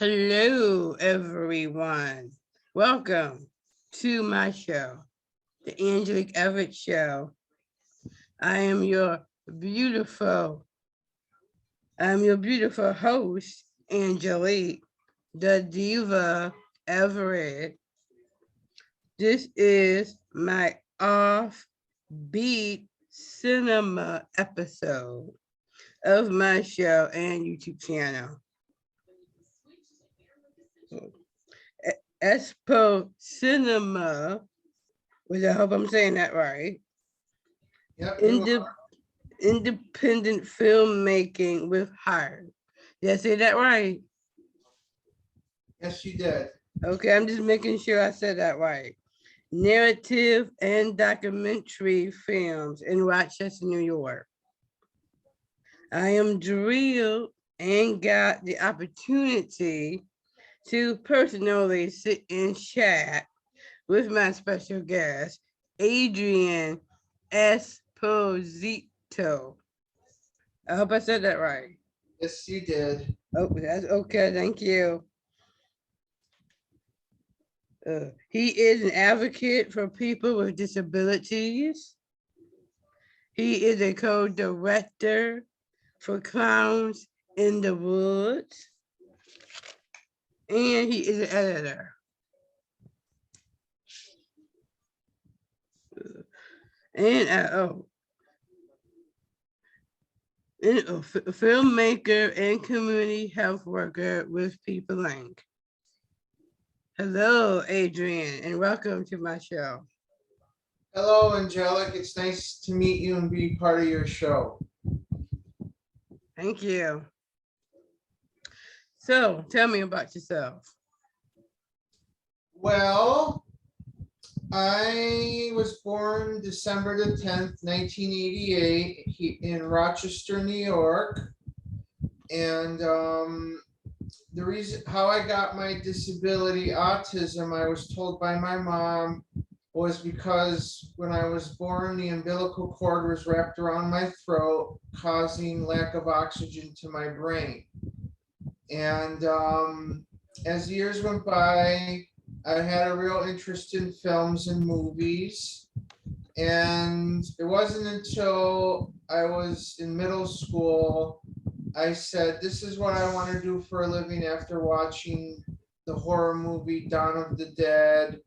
Hello, everyone. Welcome to my show, the Engelic Show. I am your beautiful, I'm your beautiful host, Angelique, the diva Everett. This is my offbeat cinema episode of my show and YouTube channel. EspoCinema, which I hope I'm saying that right. Yep, Independent filmmaking with heart. Did I say that right? yes, you did. Okay, I'm just making sure I said that right. Narrative and documentary films in Rochester, New York. I am drilled and got the opportunity to personally sit and chat with my special guest, Adrian Esposito. I hope I said that right. Yes, you did. Oh, that's okay. Thank you. He is an advocate for people with disabilities. He is a co-director for Clowns in the Woods, and he is an editor. And a filmmaker and community health worker with People Inc. Hello, Adrian, and welcome to my show. Hello, Engelic. It's nice to meet you and be part of your show. Thank you. So, tell me about yourself. Well, I was born December the 10th, 1988 in Rochester, New York. And the reason how I got my disability, autism, I was told by my mom, was because when I was born, the umbilical cord was wrapped around my throat, causing lack of oxygen to my brain. And as years went by, I had a real interest in films and movies. And it wasn't until I was in middle school, I said, this is what I want to do for a living after watching the horror movie Dawn of the Dead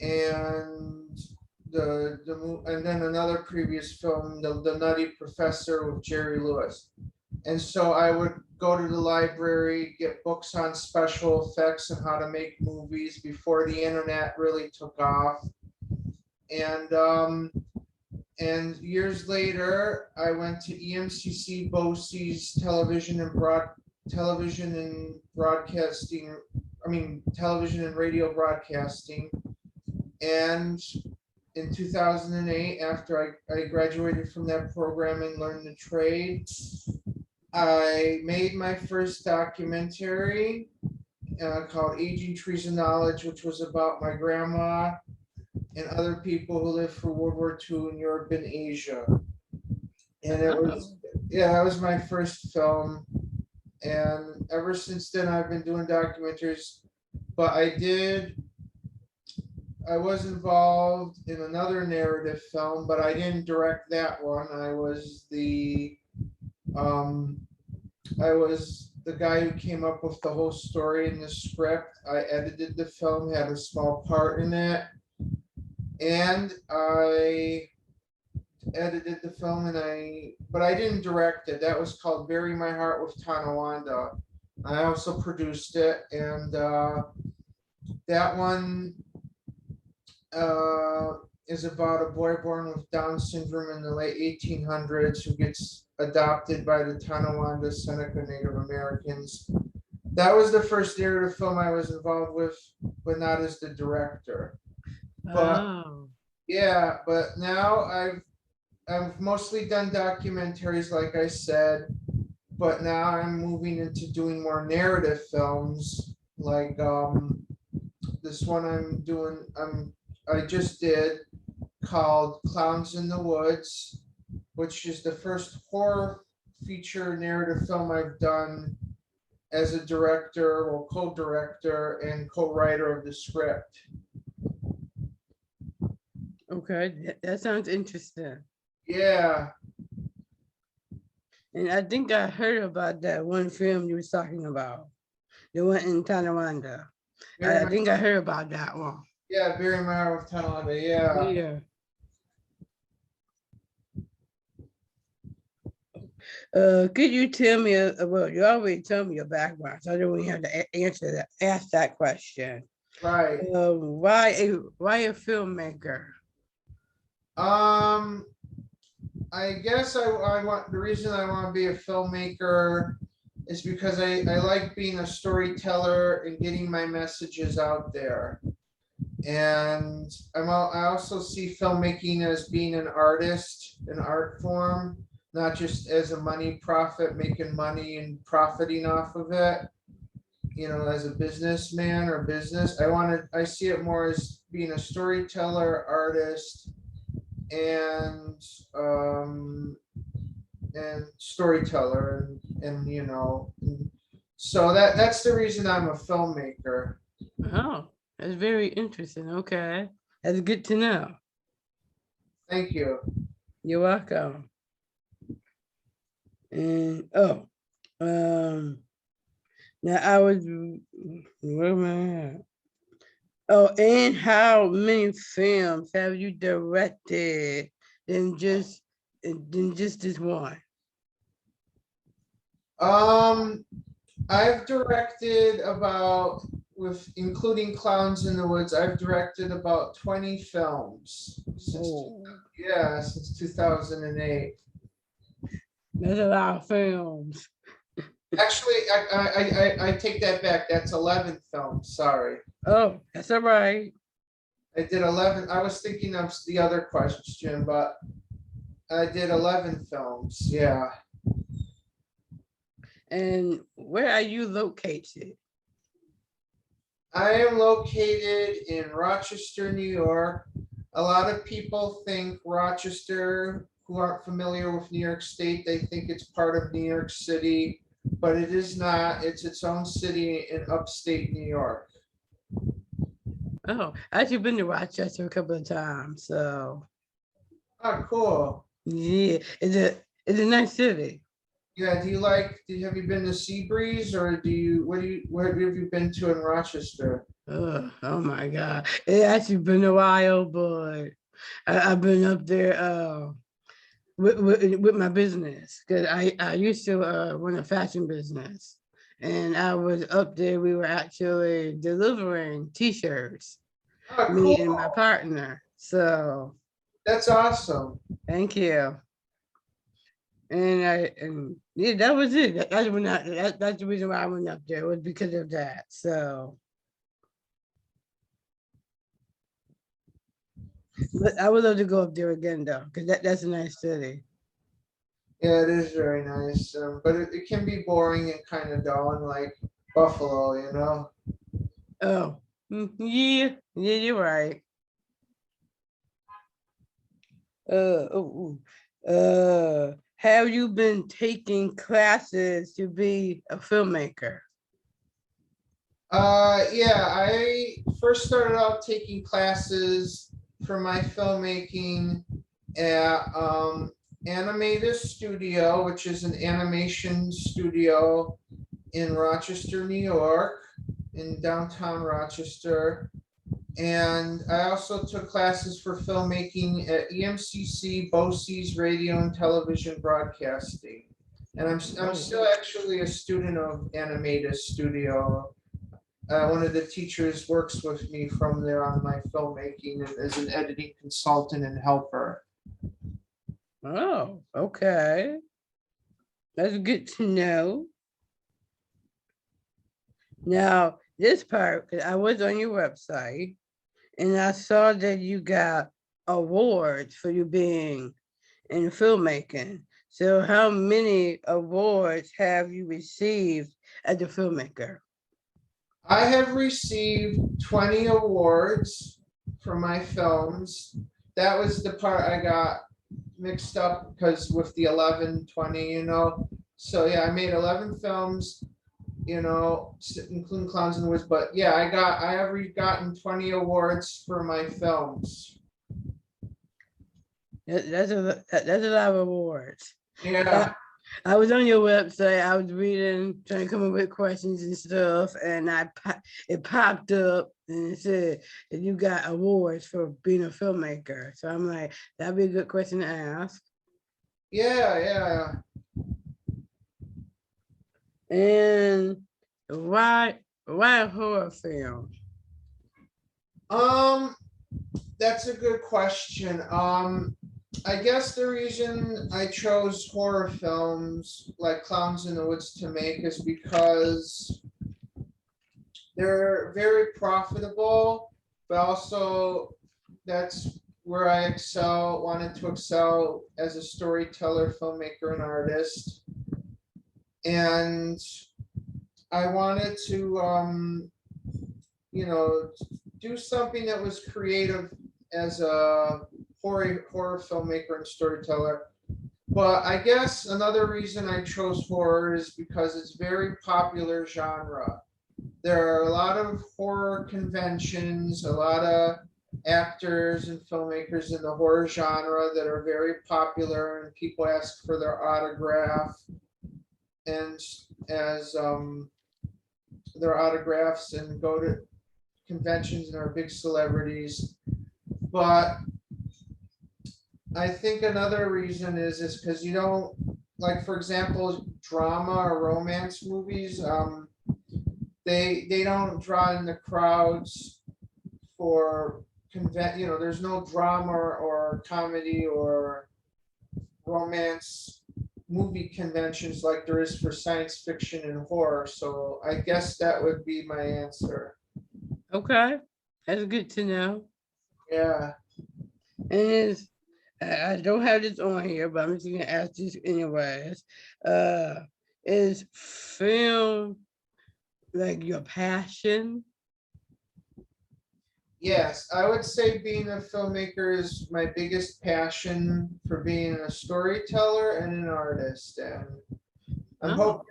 and and then another previous film, the Nutty Professor with Jerry Lewis. And so I would go to the library, get books on special effects and how to make movies before the internet really took off. And years later, I went to EMCC BOCES television and broadcasting. Television and radio broadcasting. And in 2008, after I graduated from that program and learned the trade, I made my first documentary called Aging Trees of Knowledge, which was about my grandma and other people who lived through World War II in Europe and Asia. And it was, that was my first film. And ever since then, I've been doing documentaries. But I was involved in another narrative film, but I didn't direct that one. I was the guy who came up with the whole story and the script. I edited the film, had a small part in it, and I edited the film, but I didn't direct it. That was called Bury My Heart with Tonawanda. I also produced it, and that one is about a boy born with Down syndrome in the late 1800s who gets adopted by the Tonawanda Seneca Native Americans. That was the first narrative film I was involved with, but not as the director. But yeah, but now I've mostly done documentaries, like I said, but now I'm moving into doing more narrative films, like this one I just did called Clowns in the Woods, which is the first horror feature narrative film I've done as a director or co-director and co-writer of the script. Okay, that sounds interesting. Yeah, And I think I heard about that one film you was talking about, the one in Tonawanda. I think I heard about that one. yeah, Barry Meyer of Tonawanda, yeah. Yeah. Could you tell me, well, you already told me your background, so I don't even have to answer that, ask that question. Right. Why a filmmaker? I guess I want, the reason I want to be a filmmaker is because I like being a storyteller and getting my messages out there. And I also see filmmaking as being an artist, an art form, not just as a money profit, making money and profiting off of it, you know, as a businessman or business. I see it more as being a storyteller, artist, and storyteller, and you know, so that's the reason I'm a filmmaker. Oh, that's very interesting. Okay, that's good to know. Thank you. You're welcome. And now I was, where am I at? Oh, and how many films have you directed than just this one? I've directed about, with including Clowns in the Woods, I've directed about 20 films since, Oh, yeah, since 2008. that's a lot of films. Actually, I take that back. That's 11 films. Sorry. Oh, that's all right. I did 11. I was thinking of the other question, but I did 11 films. Yeah. And where are you located? I am located in Rochester, New York. A lot of people think Rochester, who aren't familiar with New York State, they think it's part of New York City, but it is not. It's its own city in upstate New York. Oh, I've actually been to Rochester a couple of times. So Oh, cool. yeah, it's a nice city. Yeah, have you been to Seabreeze, or where have you been to in Rochester? Oh my God. It actually been a while, but I've been up there with my business because I used to run a fashion business, and I was up there. We were actually delivering T-shirts, Oh, me and my cool. partner. So That's awesome. thank you. And yeah, that was it. That's the reason why I went up there, was because of that. So, but I would love to go up there again though, because that's a nice city. Yeah, it is very nice, but it can be boring and kind of dull, and like Buffalo, you know. Oh, yeah, yeah, you're right. Oh, have you been taking classes to be a filmmaker? Yeah, I first started out taking classes for my filmmaking at Animatus Studio, which is an animation studio in Rochester, New York, in downtown Rochester. And I also took classes for filmmaking at EMCC, BOCES Radio and Television Broadcasting. And I'm still actually a student of Animatus Studio. One of the teachers works with me from there on my filmmaking as an editing consultant and helper. Oh, okay. That's good to know. Now, this part, 'cause I was on your website and I saw that you got awards for you being in filmmaking. So how many awards have you received as a filmmaker? I have received 20 awards for my films. That was the part I got mixed up because with the 11, 20, you know. So yeah, I made 11 films. including Clowns in the Woods. But yeah, I have gotten 20 awards for my films. That's a lot of awards. Yeah. I was on your website. I was reading, trying to come up with questions and stuff, and it popped up and it said that you got awards for being a filmmaker. So I'm like, that'd be a good question to ask. Yeah. And why a horror film? Um, that's a good question. I guess the reason I chose horror films like Clowns in the Woods to make is because they're very profitable, but also that's where I wanted to excel as a storyteller, filmmaker, and artist. And I wanted to, do something that was creative as a horror filmmaker and storyteller. But I guess another reason I chose horror is because it's very popular genre. There are a lot of horror conventions, a lot of actors and filmmakers in the horror genre that are very popular, and people ask for their autograph and as their autographs and go to conventions and are big celebrities. But I think another reason is because you don't, like, for example, drama or romance movies. They don't draw in the crowds for there's no drama or comedy or romance movie conventions like there is for science fiction and horror. So I guess that would be my answer. Okay, that's good to know. Yeah. And I don't have this on here, but I'm just gonna ask this anyways. Uh, is film like your passion? Yes, I would say being a filmmaker is my biggest passion for being a storyteller and an artist. And I'm Oh, hope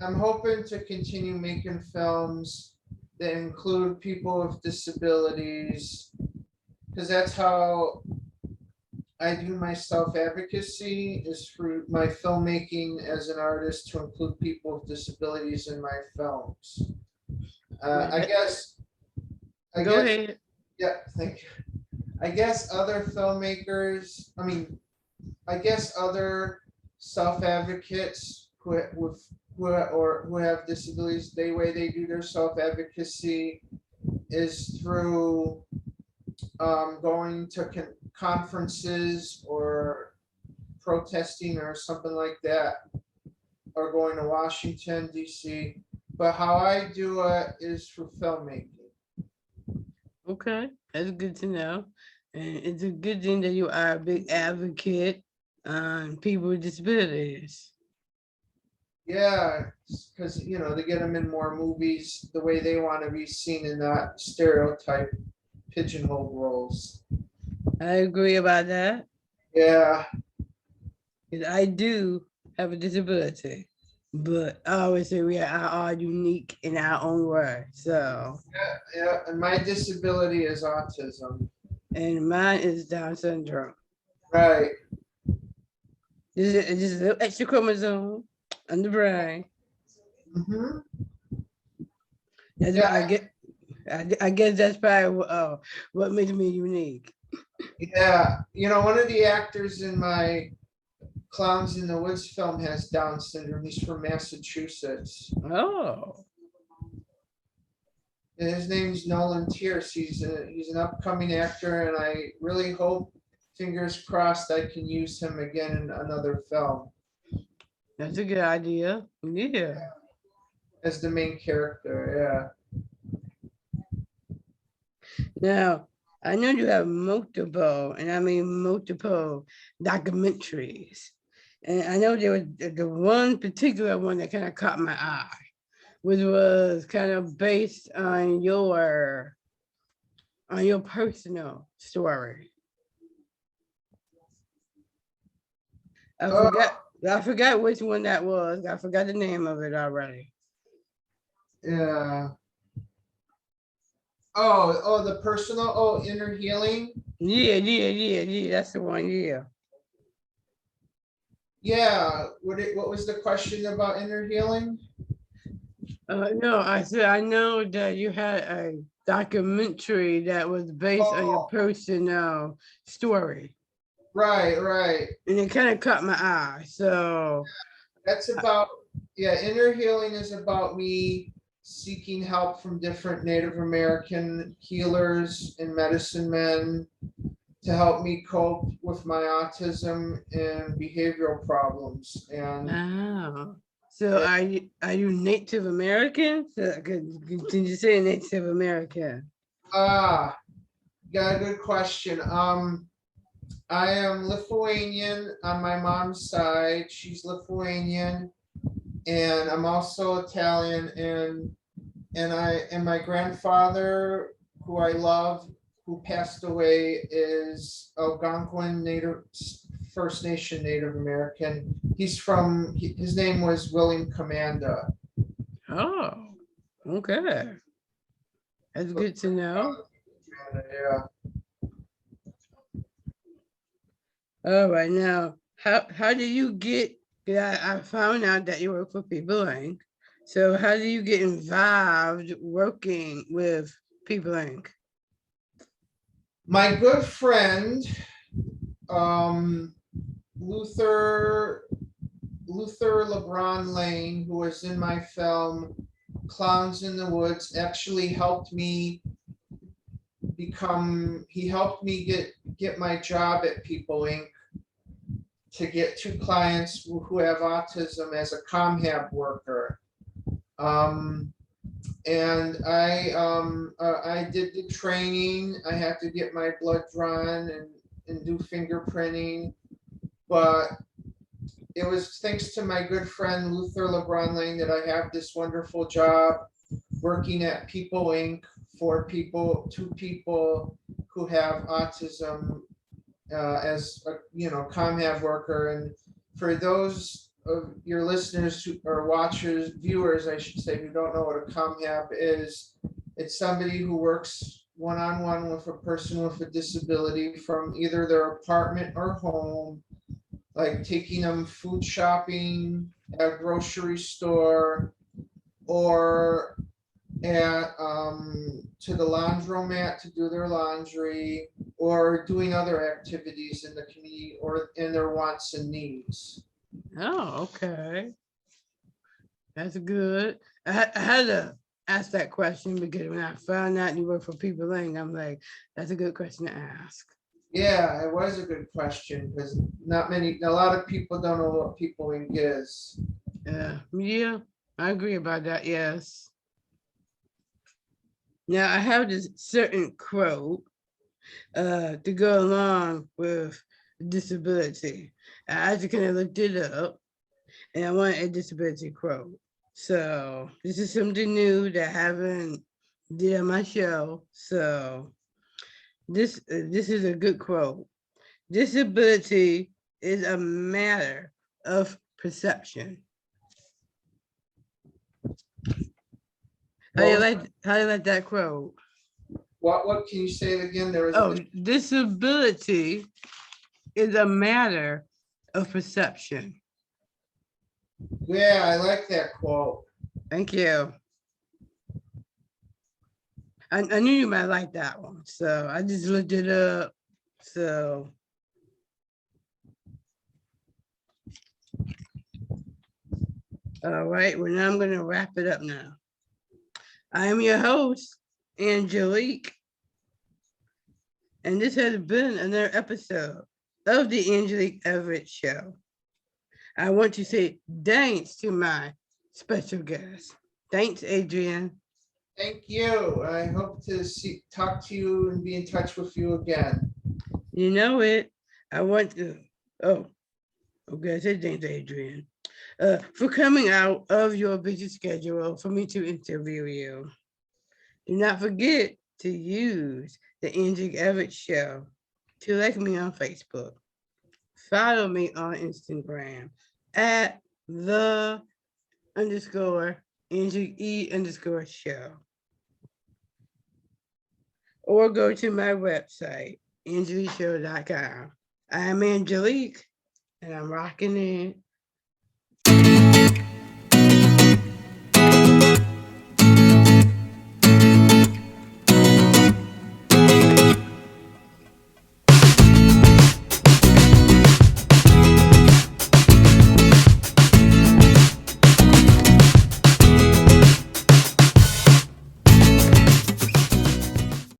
I'm hoping to continue making films that include people with disabilities, because that's how I do my self advocacy is through my filmmaking as an artist to include people with disabilities in my films. Uh, I guess I go guess ahead. yeah, thank you. I guess other filmmakers, I guess other self advocates who have disabilities, the way they do their self advocacy is through going to conferences or protesting or something like that, or going to Washington D.C. But how I do it is through filmmaking. Okay, that's good to know. And it's a good thing that you are a big advocate on people with disabilities. Yeah, because to get them in more movies the way they want to be seen in that stereotype pigeonhole roles. I agree about that. Yeah, 'Cause I do have a disability, but I always say we are all unique in our own way. So, yeah, and my disability is autism. and mine is Down syndrome. Right. This is a little extra chromosome on the brain. Hmm. That's Yeah, what I get. I guess that's probably what makes me unique. yeah. One of the actors in my Clowns in the Woods film has Down syndrome. He's from Massachusetts. Oh, And his name's Nolan Tierce. He's an upcoming actor, and I really hope, fingers crossed, I can use him again in another film that's a good idea. Yeah. as the main character. Now, I know you have multiple, and I mean multiple documentaries. And I know there was the one particular one that kind of caught my eye, which was kind of based on your personal story. I Yeah. forgot I forgot which one that was. I forgot the name of it already. Yeah. Oh, the personal, inner healing. Yeah. That's the one. Yeah. Yeah. What was the question about inner healing? No, I said I know that you had a documentary that was based on your Oh, personal story, right. and it kind of caught my eye. So, That's about, yeah, inner healing is about me seeking help from different Native American healers and medicine men to help me cope with my autism and behavioral problems. oh, so are you Native American? So, can you say Native American? Ah, got a good question. I am Lithuanian on my mom's side. She's Lithuanian, and I'm also Italian. And my grandfather, who I love, who passed away, is Algonquin Native First Nation Native American. His name was William Commanda. Oh, okay, that's good to know. Yeah. All right, now, how do you get? Yeah, I found out that you work for People Inc. So how do you get involved working with People Inc? My good friend, um, Luther LeBron Lane, who was in my film Clowns in the Woods, actually helped me get my job at People Inc. to get two clients who have autism as a ComHab worker. And I did the training. I had to get my blood drawn and do fingerprinting, but it was thanks to my good friend Luther LeBron Lane that I have this wonderful job working at People Inc. for two people who have autism as a ComHab worker. And for those of your listeners or watchers, viewers, I should say, who don't know what a ComHab is, it's somebody who works one-on-one with a person with a disability from either their apartment or home, like taking them food shopping at a grocery store, or at to the laundromat to do their laundry, or doing other activities in the community or in their wants and needs. Oh, okay, that's good. I had to ask that question because when I found out you work for People Inc., I'm like, that's a good question to ask. Yeah, it was a good question because a lot of people don't know what People Inc. is. Yeah, I agree about that. Yes. Now I have this certain quote to go along with disability. I actually kind of looked it up, and I want a disability quote. So this is something new that I haven't did on my show. So this is a good quote. Disability is a matter of perception. What was How do you like that quote? what can you say it again? There was Oh, disability is a matter of perception. yeah, I like that quote. Thank you. I knew you might like that one, so I just looked it up. So, all right, well, now I'm going to wrap it up now. I am your host, Engelic, and this has been another episode of the Angelique Everett Show. I want to say thanks to my special guest. Thanks, Adrian. Thank you. I hope to talk to you and be in touch with you again. You know it. I want to, oh, okay, I said thanks, Adrian, for coming out of your busy schedule for me to interview you. Do not forget to use the Angelique Everett Show to like me on Facebook. Follow me on Instagram at the_. Angelique_show. Or go to my website, angeliqueshow.com. I'm Angelique, and I'm rocking it.